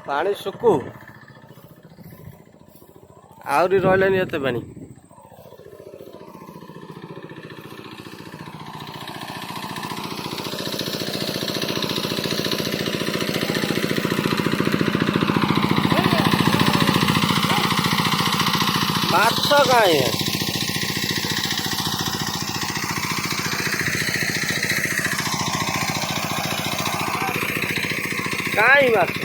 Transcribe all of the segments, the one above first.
पानी सुकु आउरी रहलानी एते पानी माछ काई है काई माछ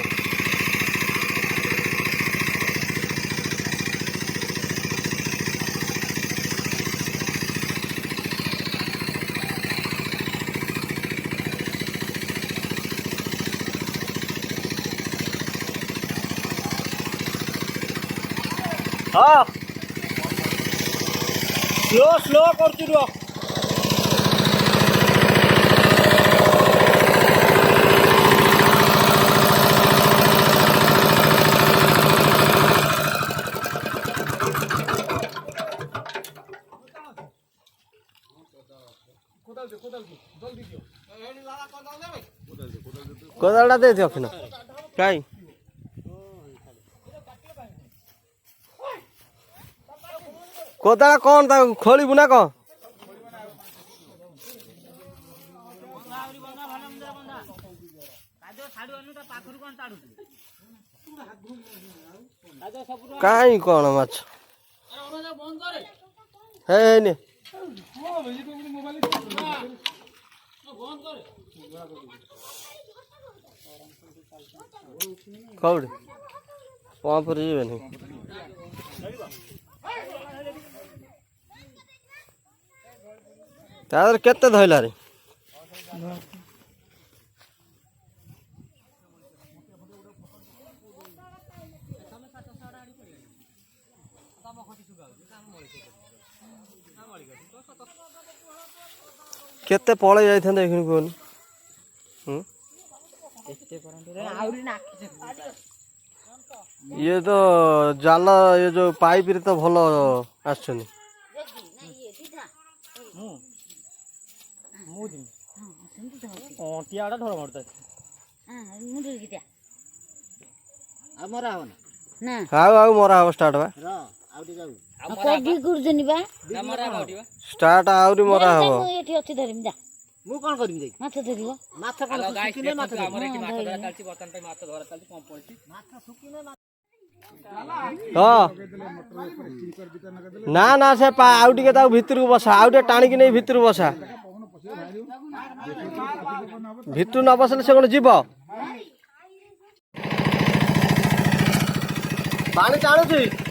हाँ स्लो स्लो करती रहो कोदाल दे दियो फिर काई कोदाल कौन था खोलबू ना कौन कहीं कौन माछ है ने कौड़ वहाँ पर जीवे नहीं तार केते धइला रे केते पळे जाइथन देखिन कोन ये तो जाला ये जो पाइप रे तो भलो आछन टियाड़ा ढोर मारता मुंडे किटा मरा हो ना हाउ हाउ मरा हो स्टार्ट बा र आउटी जाऊ कोडी गुरजनी बा ना मरा आउटी बा स्टार्ट आउरी मरा हो एठी अछि धरिम जा मु कोन करबी दे माछ धरिबो माछ कोन सुकिने माछ हमर एठी माछ धरा चालची बर्तन पे माछ धरा चालची कम पड़ची माछ सुकिने हां ना ना से आउटी के ता भीतर को बसा आउटे टाणी के नै भीतर बसा भितु न बसले से कोन जीव पानी टाणुची